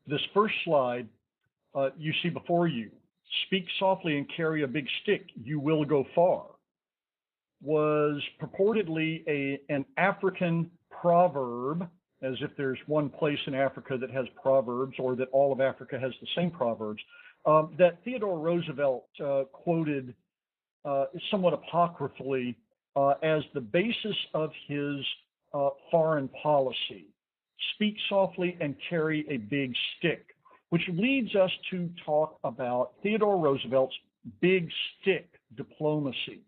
This first slide you see before you, speak softly and carry a big stick, you will go far, was purportedly an African proverb, as if there's one place in Africa that has proverbs or that all of Africa has the same proverbs, that Theodore Roosevelt quoted somewhat apocryphally as the basis of his foreign policy. Speak softly and carry a big stick, which leads us to talk about Theodore Roosevelt's big stick diplomacy.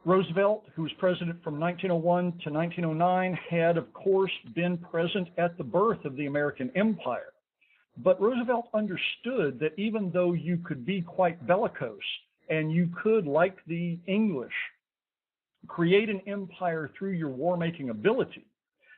Roosevelt, who was president from 1901 to 1909, had, of course, been present at the birth of the American empire. But Roosevelt understood that even though you could be quite bellicose and you could, like the English, create an empire through your war-making ability,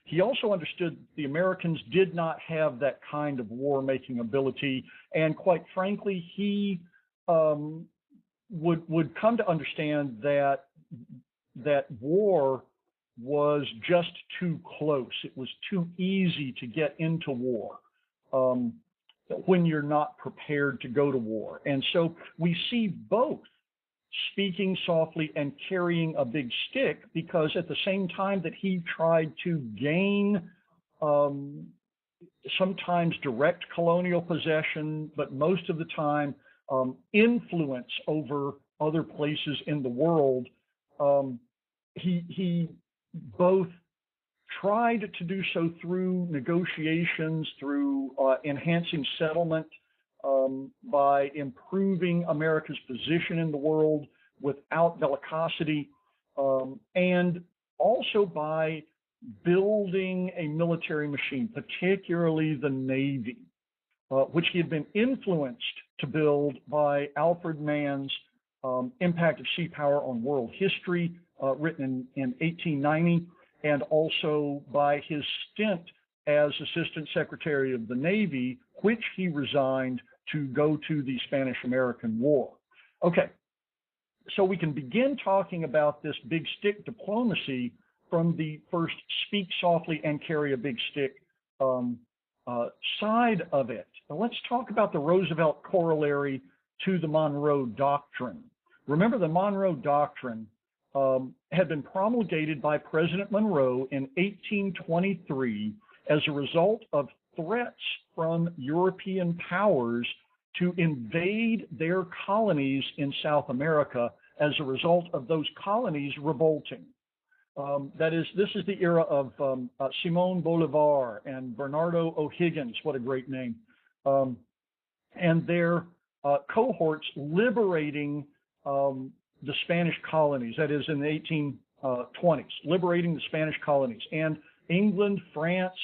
he also understood the Americans did not have that kind of war-making ability, and quite frankly, he would come to understand that war was just too close. It was too easy to get into war when you're not prepared to go to war. And so we see both speaking softly and carrying a big stick, because at the same time that he tried to gain sometimes direct colonial possession, but most of the time influence over other places in the world, he both tried to do so through negotiations, through enhancing settlement, by improving America's position in the world without bellicosity, and also by building a military machine, particularly the Navy, which he had been influenced to build by Alfred Mann's Impact of Sea Power on World History, written in 1890, and also by his stint as Assistant Secretary of the Navy, which he resigned to go to the Spanish-American War. Okay, so we can begin talking about this big stick diplomacy from the first speak softly and carry a big stick side of it. Now let's talk about the Roosevelt corollary to the Monroe Doctrine. Remember, the Monroe Doctrine had been promulgated by President Monroe in 1823 as a result of threats from European powers to invade their colonies in South America as a result of those colonies revolting. This is the era of Simón Bolívar and Bernardo O'Higgins, what a great name, and their cohorts liberating the Spanish colonies, that is in the 1820s, liberating the Spanish colonies. And England, France,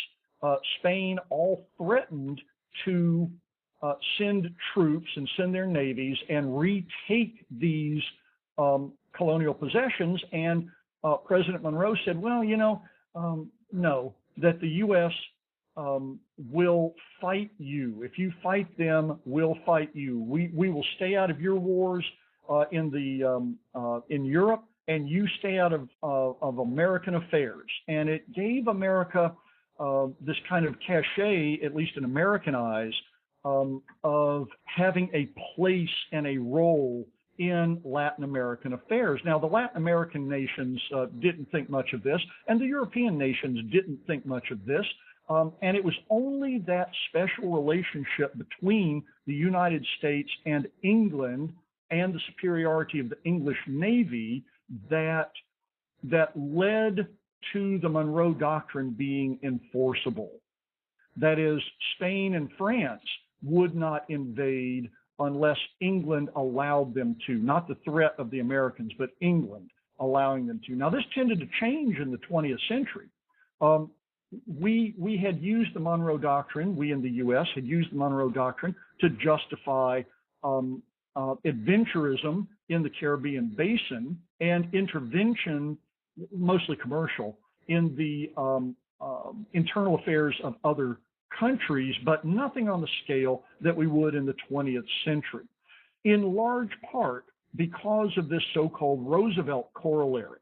Spain all threatened to send troops and send their navies and retake these colonial possessions. And President Monroe said, well, no, that the U.S. Will fight you. If you fight them, we'll fight you. We will stay out of your wars in Europe, and you stay out of American affairs. And it gave America this kind of cachet, at least in American eyes, of having a place and a role in Latin American affairs. Now, the Latin American nations didn't think much of this, and the European nations didn't think much of this. And it was only that special relationship between the United States and England and the superiority of the English Navy that led to the Monroe Doctrine being enforceable. That is, Spain and France would not invade unless England allowed them to, not the threat of the Americans, but England allowing them to. Now, this tended to change in the 20th century. We had used the Monroe Doctrine, we in the U.S. had used the Monroe Doctrine to justify adventurism in the Caribbean basin and intervention, mostly commercial, in the internal affairs of other countries, but nothing on the scale that we would in the 20th century. In large part because of this so-called Roosevelt corollary.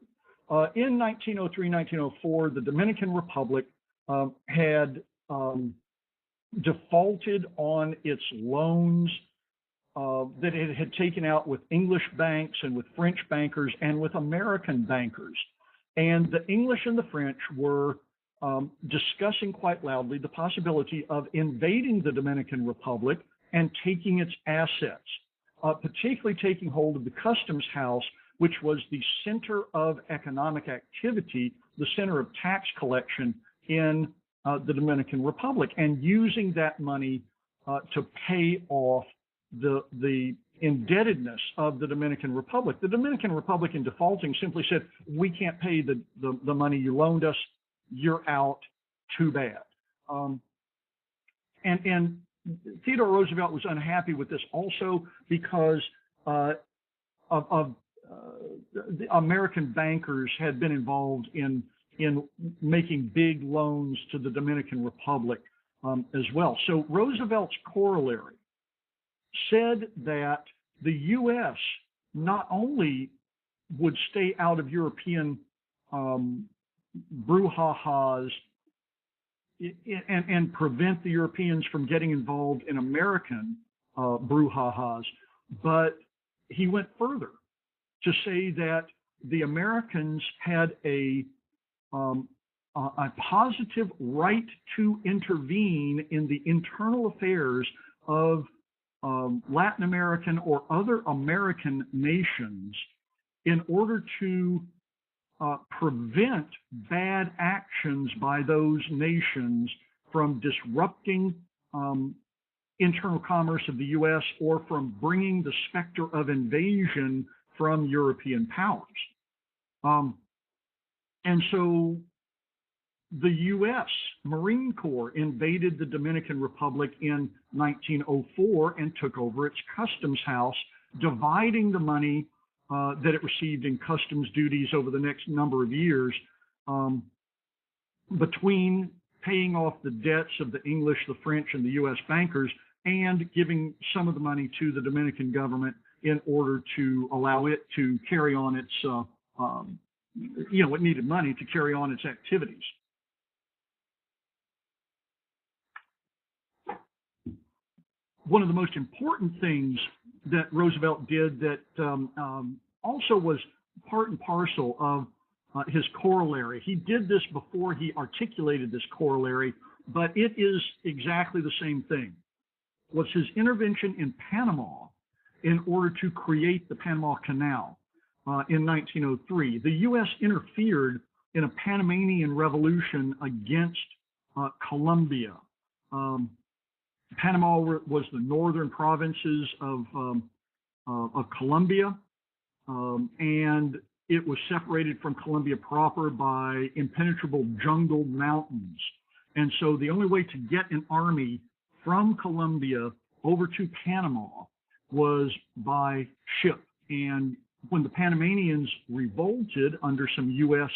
In 1903, 1904, the Dominican Republic had defaulted on its loans that it had taken out with English banks and with French bankers and with American bankers. And the English and the French were discussing quite loudly the possibility of invading the Dominican Republic and taking its assets, particularly taking hold of the customs house, which was the center of economic activity, the center of tax collection in the Dominican Republic, and using that money to pay off the indebtedness of the Dominican Republic. The Dominican Republic, in defaulting, simply said, we can't pay the money you loaned us, you're out, too bad. And Theodore Roosevelt was unhappy with this also because the American bankers had been involved in making big loans to the Dominican Republic as well. So Roosevelt's corollary said that the U.S. not only would stay out of European brouhahas and prevent the Europeans from getting involved in American brouhahas, but he went further to say that the Americans had a positive right to intervene in the internal affairs of Latin American or other American nations in order to prevent bad actions by those nations from disrupting internal commerce of the U.S. or from bringing the specter of invasion from European powers. And so the U.S. Marine Corps invaded the Dominican Republic in 1904 and took over its customs house, dividing the money that it received in customs duties over the next number of years between paying off the debts of the English, the French, and the U.S. bankers, and giving some of the money to the Dominican government in order to allow it to carry on its, it needed money to carry on its activities. One of the most important things that Roosevelt did that also was part and parcel of his corollary. He did this before he articulated this corollary, but it is exactly the same thing. Was his intervention in Panama in order to create the Panama Canal in 1903. The U.S. interfered in a Panamanian revolution against Colombia. Panama was the northern provinces of Colombia, and it was separated from Colombia proper by impenetrable jungle mountains. And so the only way to get an army from Colombia over to Panama was by ship. And when the Panamanians revolted under some U.S.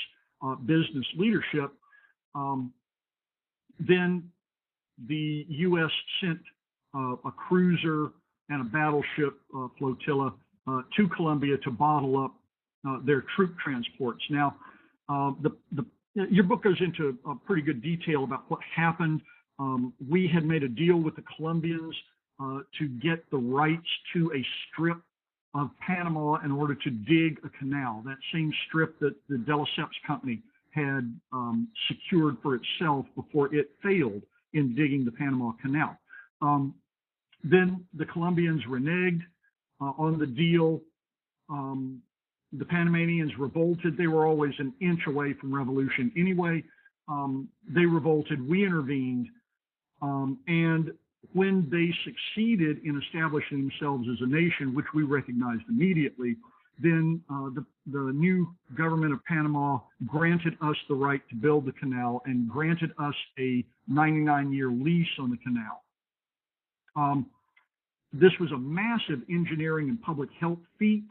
Business leadership, then the U.S. sent a cruiser and a battleship flotilla to Colombia to bottle up their troop transports. Now, your book goes into pretty good detail about what happened. We had made a deal with the Colombians to get the rights to a strip of Panama in order to dig a canal, that same strip that the De Lesseps Company had secured for itself before it failed in digging the Panama Canal. Then the Colombians reneged on the deal. The Panamanians revolted. They were always an inch away from revolution anyway. They revolted. We intervened. And when they succeeded in establishing themselves as a nation, which we recognized immediately, then the new government of Panama granted us the right to build the canal and granted us a 99-year lease on the canal. This was a massive engineering and public health feat.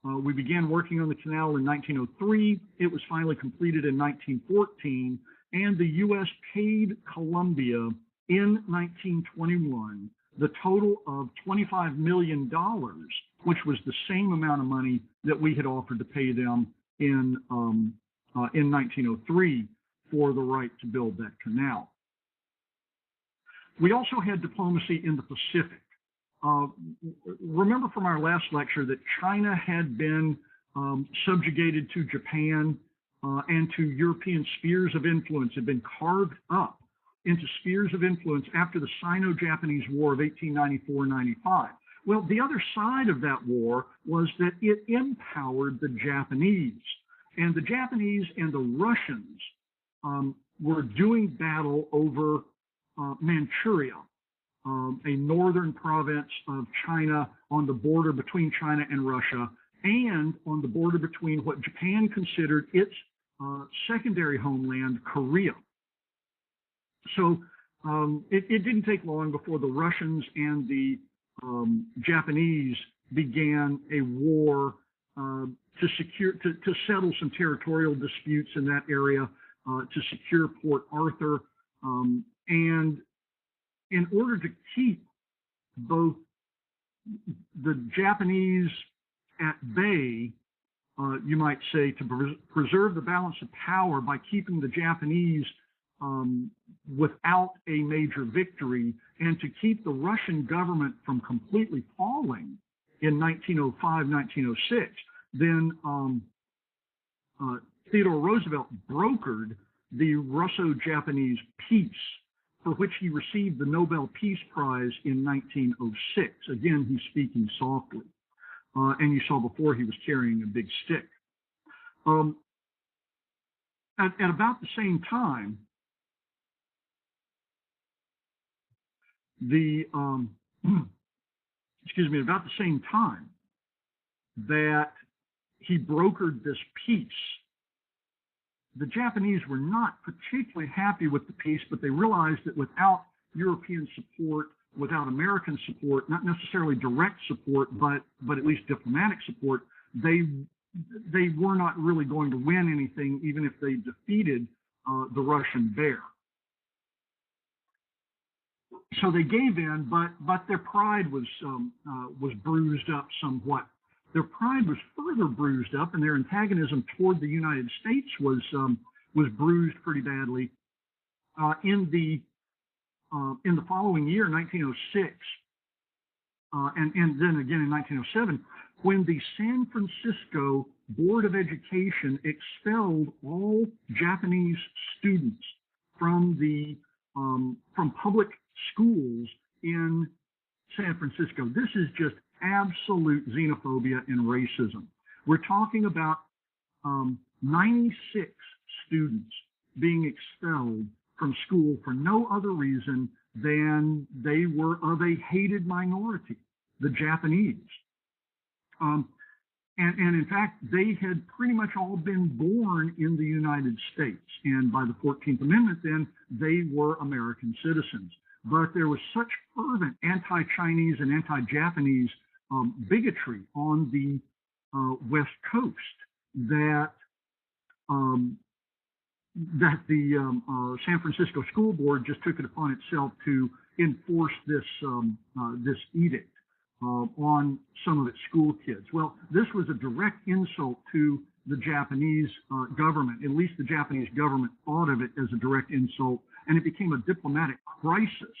We began working on the canal in 1903. It was finally completed in 1914, and the U.S. paid Colombia in 1921 the total of $25 million, which was the same amount of money that we had offered to pay them in 1903 for the right to build that canal. We also had diplomacy in the Pacific. Remember from our last lecture that China had been subjugated to Japan and to European spheres of influence, had been carved up into spheres of influence after the Sino-Japanese War of 1894-95. Well, the other side of that war was that it empowered the Japanese. And the Japanese and the Russians were doing battle over Manchuria, a northern province of China on the border between China and Russia, and on the border between what Japan considered its secondary homeland, Korea. So it didn't take long before the Russians and the Japanese began a war to settle some territorial disputes in that area, to secure Port Arthur, and in order to keep both the Japanese at bay, you might say, to preserve the balance of power by keeping the Japanese without a major victory, and to keep the Russian government from completely falling in 1905, 1906, then Theodore Roosevelt brokered the Russo-Japanese peace, for which he received the Nobel Peace Prize in 1906. Again, he's speaking softly. And you saw before he was carrying a big stick. At about the same time, about the same time that he brokered this peace, the Japanese were not particularly happy with the peace, but they realized that without European support, without American support, not necessarily direct support, but at least diplomatic support, they were not really going to win anything, even if they defeated the Russian bear. So they gave in, but their pride was bruised up somewhat. Their pride was further bruised up, and their antagonism toward the United States was bruised pretty badly. In the following year, 1906, and then again in 1907, when the San Francisco Board of Education expelled all Japanese students from public schools in San Francisco. This is just absolute xenophobia and racism. We're talking about 96 students being expelled from school for no other reason than they were of a hated minority, the Japanese. And in fact, they had pretty much all been born in the United States. And by the 14th Amendment, then, they were American citizens. But there was such fervent anti-Chinese and anti-Japanese bigotry on the West Coast that the San Francisco School Board just took it upon itself to enforce this edict on some of its school kids. Well, this was a direct insult to the Japanese government. At least the Japanese government thought of it as a direct insult, and it became a diplomatic crisis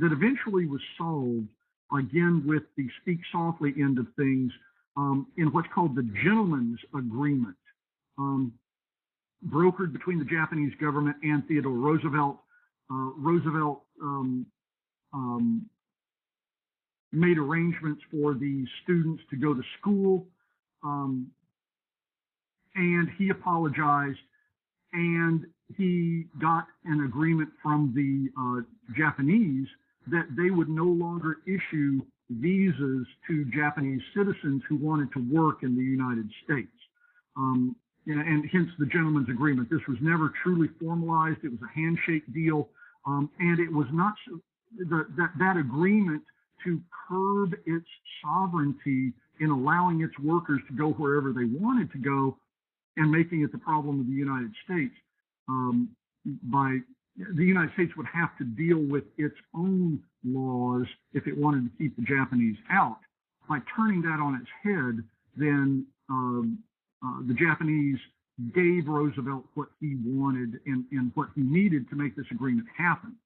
that eventually was solved, again with the speak softly end of things, in what's called the Gentleman's Agreement, brokered between the Japanese government and Theodore Roosevelt. Roosevelt made arrangements for the students to go to school, and he apologized, and he got an agreement from the Japanese that they would no longer issue visas to Japanese citizens who wanted to work in the United States. And hence the Gentleman's Agreement. This was never truly formalized. It was a handshake deal, and it was not that agreement to curb its sovereignty in allowing its workers to go wherever they wanted to go and making it the problem of the United States. The United States would have to deal with its own laws if it wanted to keep the Japanese out. By turning that on its head, then the Japanese gave Roosevelt what he wanted and what he needed to make this agreement happen.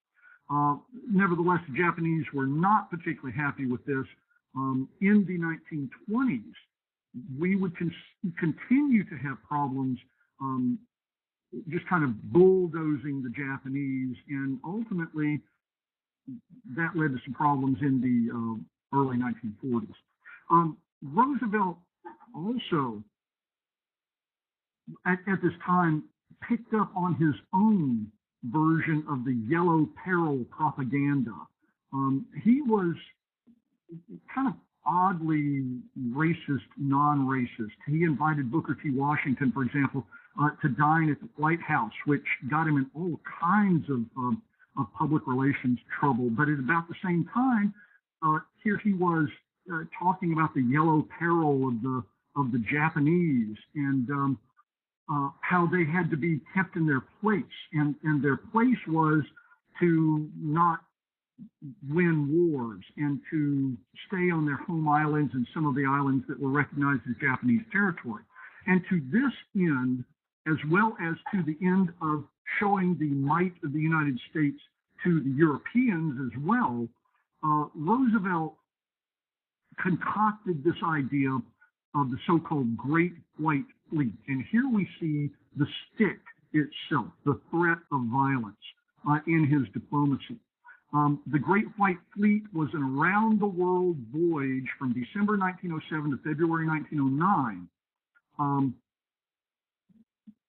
Nevertheless, the Japanese were not particularly happy with this. In the 1920s, we would continue to have problems just kind of bulldozing the Japanese, and ultimately that led to some problems in the early 1940s. Roosevelt also, at this time, picked up on his own version of the Yellow Peril propaganda. He was kind of oddly racist, non-racist. He invited Booker T. Washington, for example, to dine at the White House, which got him in all kinds of public relations trouble. But at about the same time, here he was talking about the Yellow Peril of the Japanese and how they had to be kept in their place, and their place was to not win wars and to stay on their home islands and some of the islands that were recognized as Japanese territory. And to this end, as well as to the end of showing the might of the United States to the Europeans as well, Roosevelt concocted this idea of the so-called Great White Fleet. And here we see the stick itself, the threat of violence in his diplomacy. The Great White Fleet was an around-the-world voyage from December 1907 to February 1909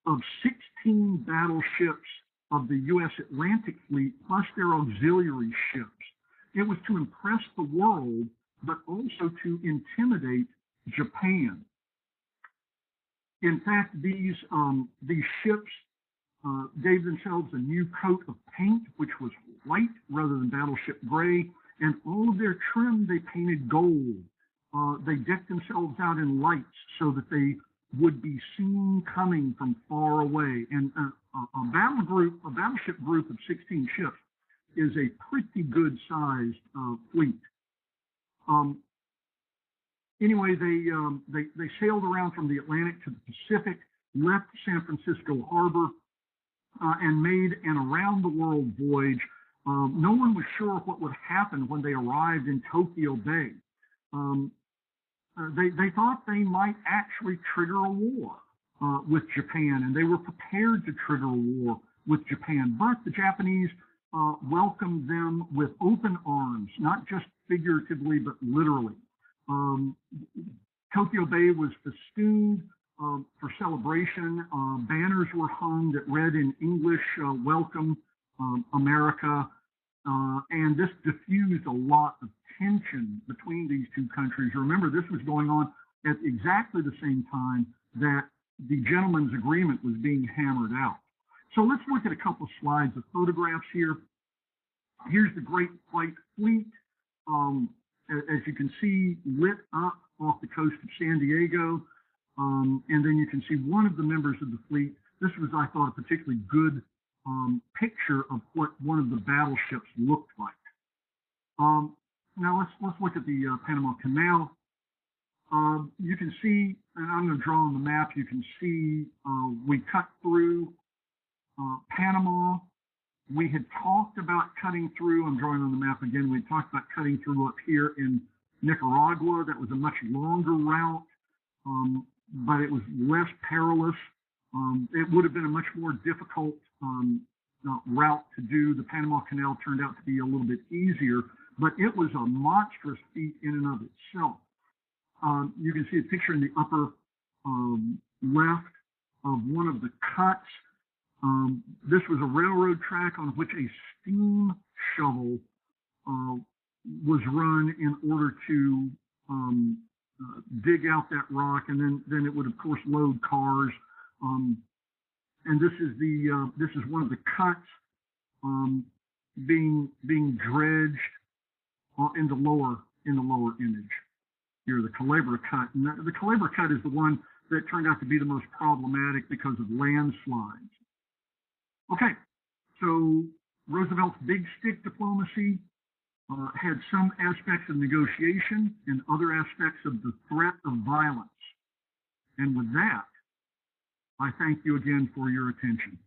of 16 battleships of the U.S. Atlantic Fleet, plus their auxiliary ships. It was to impress the world, but also to intimidate Japan. In fact, these ships gave themselves a new coat of paint, which was white rather than battleship gray, and all of their trim they painted gold. They decked themselves out in lights so that they would be seen coming from far away. And a battleship group of 16 ships is a pretty good-sized fleet. Anyway, they sailed around from the Atlantic to the Pacific, left San Francisco Harbor, and made an around-the-world voyage. No one was sure what would happen when they arrived in Tokyo Bay. They thought they might actually trigger a war with Japan, and they were prepared to trigger a war with Japan. But the Japanese welcomed them with open arms, not just figuratively, but literally. Tokyo Bay was festooned for celebration. Banners were hung that read in English, "Welcome, America," and this diffused a lot of tension between these two countries. Remember, this was going on at exactly the same time that the gentleman's agreement was being hammered out. So let's look at a couple of slides of photographs here. Here's the Great White Fleet. As you can see, lit up off the coast of San Diego. And then you can see one of the members of the fleet. This was, I thought, a particularly good picture of what one of the battleships looked like. Now let's look at the Panama Canal. You can see, and I'm going to draw on the map, you can see we cut through Panama. We had talked about cutting through, I'm drawing on the map again, we talked about cutting through up here in Nicaragua. That was a much longer route, but it was less perilous. It would have been a much more difficult route to do. The Panama Canal turned out to be a little bit easier, but it was a monstrous feat in and of itself. You can see a picture in the upper left of one of the cuts. This was a railroad track on which a steam shovel was run in order to dig out that rock, and then it would of course load cars. And this is one of the cuts being dredged in the lower image here, the Culebra cut. And the Culebra cut is the one that turned out to be the most problematic because of landslides. Okay, so Roosevelt's big stick diplomacy had some aspects of negotiation and other aspects of the threat of violence. And with that, I thank you again for your attention.